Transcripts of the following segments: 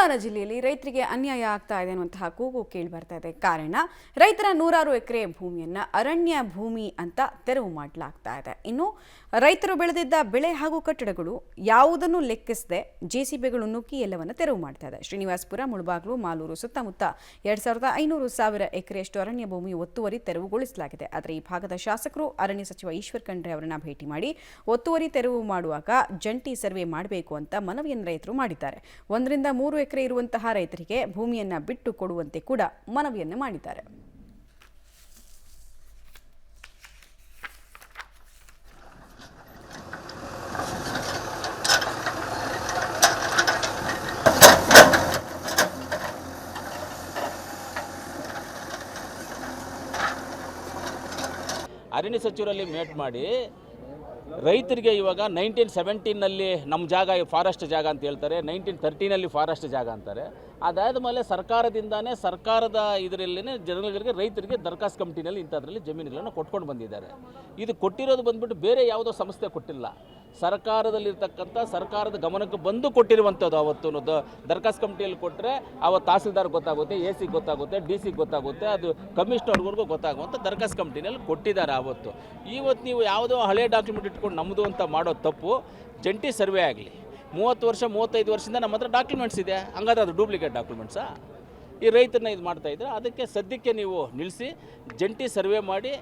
ಕೋಲಾರ ಜಿಲ್ಲೆಯಲ್ಲಿ ರೈತರಿಗೆ ಅನ್ಯಾಯ ಆಗ್ತಾ ಇದೆ ಅನ್ನುವಂತಹ ಕೂಗು ಕೇಳಿ ಬರ್ತಾ ಇದೆ. ಕಾರಣ ರೈತರ 100 ಎಕರೆ ಭೂಮಿಯನ್ನ ಅರಣ್ಯ ಭೂಮಿ ಅಂತ ತೆರವು ಮಾಡಲಾಗ್ತಾ ಇದೆ. ಇನ್ನು ರೈತರು ಬೆಳೆದಿದ್ದ ಬೆಳೆ ಹಾಗೂ ಕಟ್ಟಡಗಳು ಯಾವುದನ್ನು ಲೆಕ್ಕಿಸದೆ ಜೆಸಿಬಿಗಳು ನುಗ್ಗಿ ಎಲ್ಲವನ್ನ ತೆರವು ಮಾಡ್ತಾ ಇದೆ. ಶ್ರೀನಿವಾಸಪುರ, ಮುಳಬಾಗಿಲು, ಮಾಲೂರು ಸುತ್ತಮುತ್ತ 2,500 ಎಕರೆಯಷ್ಟು ಅರಣ್ಯ ಭೂಮಿ ಒತ್ತುವರಿ ತೆರವುಗೊಳಿಸಲಾಗಿದೆ. ಆದರೆ ಈ ಭಾಗದ ಶಾಸಕರು ಅರಣ್ಯ ಸಚಿವ ಈಶ್ವರ್ ಖಂಡ್ರೆ ಅವರನ್ನ ಭೇಟಿ ಮಾಡಿ ಒತ್ತುವರಿ ತೆರವು ಮಾಡುವಾಗ ಜಂಟಿ ಸರ್ವೆ ಮಾಡಬೇಕು ಅಂತ ಮನವಿಯನ್ನು ರೈತರು ಮಾಡಿದ್ದಾರೆ. 1 ರಿಂದ 3 ಎಕರೆ ಇರುವಂತಹ ರೈತರಿಗೆ ಭೂಮಿಯನ್ನ ಬಿಟ್ಟು ಕೊಡುವಂತೆ ಕೂಡ ಮನವಿಯನ್ನು ಮಾಡಿದ್ದಾರೆ. ಅರಣ್ಯ ಸಚಿವರಲ್ಲಿ ಮೇಟ್ ಮಾಡಿ ರೈತರಿಗೆ ಇವಾಗ 1917ನಲ್ಲಿ ನಮ್ಮ ಜಾಗ ಫಾರೆಸ್ಟ್ ಜಾಗ ಅಂತ ಹೇಳ್ತಾರೆ, 1913ನಲ್ಲಿ ಫಾರೆಸ್ಟ್ ಜಾಗ ಅಂತಾರೆ. ಅದಾದ ಮೇಲೆ ಸರ್ಕಾರದ ಇದರಲ್ಲೇ ಜನಗಳಿಗೆ ರೈತರಿಗೆ ದರ್ಖಾಸ್ತು ಕಮಿಟಿನಲ್ಲಿ ಇಂಥದ್ರಲ್ಲಿ ಜಮೀನುಗಳನ್ನು ಕೊಟ್ಕೊಂಡು ಬಂದಿದ್ದಾರೆ. ಇದು ಕೊಟ್ಟಿರೋದು ಬಂದ್ಬಿಟ್ಟು ಬೇರೆ ಯಾವುದೋ ಸಂಸ್ಥೆ ಕೊಟ್ಟಿಲ್ಲ, ಸರ್ಕಾರದ ಗಮನಕ್ಕೆ ಬಂದು ಕೊಟ್ಟಿರುವಂಥದ್ದು. ಅವತ್ತು ದರ್ಖಾಸ್ತು ಕಮಿಟಿಯಲ್ಲಿ ಕೊಟ್ಟರೆ ಅವತ್ತು ತಹಸೀಲ್ದಾರ್ ಗೊತ್ತಾಗುತ್ತೆ, ಎ ಸಿ ಗೊತ್ತಾಗುತ್ತೆ, ಡಿ ಸಿ ಗೊತ್ತಾಗುತ್ತೆ, ಅದು ಕಮಿಷನರ್ವರೆಗೂ ಗೊತ್ತಾಗುವಂಥ ದರ್ಖಾಸ್ತು ಕಮಿಟಿನಲ್ಲಿ ಕೊಟ್ಟಿದ್ದಾರೆ ಅವತ್ತು. ಇವತ್ತು ನೀವು ಯಾವುದೋ ಹಳೆ ಡಾಕ್ಯುಮೆಂಟ್ ಇಟ್ಕೊಂಡು ನಮ್ಮದು ಅಂತ ಮಾಡೋ ತಪ್ಪು. ಜಂಟಿ ಸರ್ವೆ ಆಗಲಿ, 30 ವರ್ಷ 35 ವರ್ಷದಿಂದ ನಮ್ಮ ಹತ್ರ ಡಾಕ್ಯುಮೆಂಟ್ಸ್ ಇದೆ, ಹಂಗಾದ್ರೆ ಅದು ಡೂಪ್ಲಿಕೇಟ್ ಡಾಕ್ಯುಮೆಂಟ್ಸಾ? ಈ ರೈತರನ್ನ ಇದು ಮಾಡ್ತಾಯಿದ್ರೆ ಅದಕ್ಕೆ ಸದ್ಯಕ್ಕೆ ನೀವು ನಿಲ್ಲಿಸಿ ಜಂಟಿ ಸರ್ವೆ ಮಾಡಿ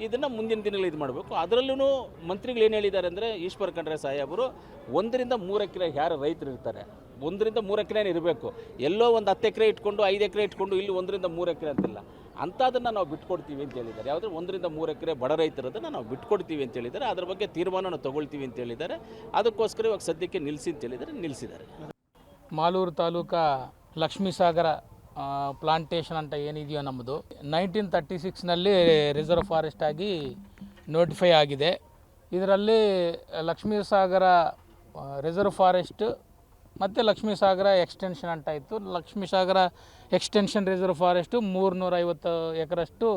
ಇದನ್ನು ಮುಂದಿನ ದಿನಗಳಲ್ಲಿ ಇದು ಮಾಡಬೇಕು. ಅದರಲ್ಲೂ ಮಂತ್ರಿಗಳು ಏನು ಹೇಳಿದ್ದಾರೆ ಅಂದರೆ, ಈಶ್ವರ್ ಖಂಡ್ರೆ ಸಾಹೇಬರು 1 ರಿಂದ 3 ಎಕರೆ ಯಾರು ರೈತರು ಇರ್ತಾರೆ, 1 ರಿಂದ 3 ಎಕರೆನೇ ಇರಬೇಕು. ಎಲ್ಲೋ ಒಂದು 10 ಎಕರೆ ಇಟ್ಕೊಂಡು 5 ಎಕರೆ ಇಟ್ಕೊಂಡು ಇಲ್ಲಿ 1 ರಿಂದ 3 ಎಕರೆ ಅಂತಿಲ್ಲ, ಅಂಥದನ್ನು ನಾವು ಬಿಟ್ಕೊಡ್ತೀವಿ ಅಂತ ಹೇಳಿದ್ದಾರೆ. ಯಾವುದೇ 1 ರಿಂದ 3 ಎಕರೆ ಬಡ ರೈತರದನ್ನು ನಾವು ಬಿಟ್ಕೊಡ್ತೀವಿ ಅಂತ ಹೇಳಿದ್ದಾರೆ. ಅದ್ರ ಬಗ್ಗೆ ತೀರ್ಮಾನ ನಾವು ತೊಗೊಳ್ತೀವಿ ಅಂತ ಹೇಳಿದ್ದಾರೆ. ಅದಕ್ಕೋಸ್ಕರ ಇವಾಗ ಸದ್ಯಕ್ಕೆ ನಿಲ್ಲಿಸಿ ಅಂತ ಹೇಳಿದ್ದಾರೆ, ನಿಲ್ಲಿಸಿದ್ದಾರೆ. ಮಾಲೂರು ತಾಲೂಕಾ ಲಕ್ಷ್ಮೀಸಾಗರ ಪ್ಲಾಂಟೇಶನ್ ಅಂತ ಏನಿದೆಯೋ ನಮ್ಮದು 1936ನಲ್ಲಿ ರಿಸರ್ವ್ ಫಾರೆಸ್ಟ್ ಆಗಿ ನೋಟಿಫೈ ಆಗಿದೆ. ಇದರಲ್ಲಿ ಲಕ್ಷ್ಮೀಸಾಗರ ರಿಸರ್ವ್ ಫಾರೆಸ್ಟ್ ಮತ್ತು ಲಕ್ಷ್ಮೀಸಾಗರ ಎಕ್ಸ್ಟೆನ್ಷನ್ ಅಂತ ಇತ್ತು. ಲಕ್ಷ್ಮೀಸಾಗರ ಎಕ್ಸ್ಟೆನ್ಷನ್ ರಿಸರ್ವ್ ಫಾರೆಸ್ಟು 350 ಎಕರೆಷ್ಟು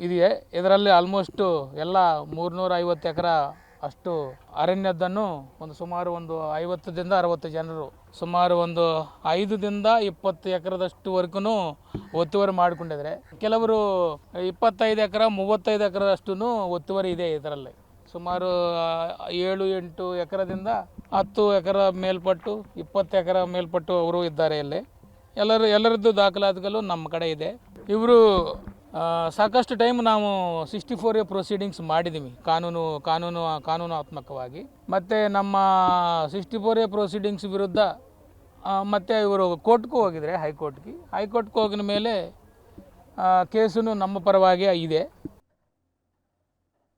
ಇದೆಯೇ. ಇದರಲ್ಲಿ ಆಲ್ಮೋಸ್ಟು ಎಲ್ಲ 350 ಎಕರೆ ಅಷ್ಟು ಅರಣ್ಯದನ್ನು ಸುಮಾರು 50ರಿಂದ 60 ಜನರು ಸುಮಾರು 5ರಿಂದ 20 ಎಕರೆದಷ್ಟುವರೆಗೂ ಒತ್ತುವರಿ ಮಾಡಿಕೊಂಡಿದ್ದಾರೆ. ಕೆಲವರು 25 ಎಕರೆ 35 ಎಕರೆದಷ್ಟು ಒತ್ತುವರಿ ಇದೆ. ಇದರಲ್ಲಿ ಸುಮಾರು 7-8 ಎಕರೆದಿಂದ 10 ಎಕರೆ ಮೇಲ್ಪಟ್ಟು 20 ಎಕರೆ ಮೇಲ್ಪಟ್ಟು ಅವರು ಇದ್ದಾರೆ. ಇಲ್ಲಿ ಎಲ್ಲರದ್ದು ದಾಖಲಾತಿಗಳು ನಮ್ಮ ಕಡೆ ಇದೆ. ಇವರು ಸಾಕಷ್ಟು ಟೈಮ್ ನಾವು 64A ಪ್ರೊಸೀಡಿಂಗ್ಸ್ ಮಾಡಿದ್ದೀವಿ ಕಾನೂನಾತ್ಮಕವಾಗಿ. ಮತ್ತು ನಮ್ಮ 64A ಪ್ರೊಸೀಡಿಂಗ್ಸ್ ವಿರುದ್ಧ ಮತ್ತು ಇವರು ಕೋರ್ಟ್ಗೂ ಹೋಗಿದ್ದಾರೆ, ಹೈಕೋರ್ಟ್ಗೆ ಹೋಗಿದ ಮೇಲೆ ಕೇಸು ನಮ್ಮ ಪರವಾಗಿ ಇದೆ.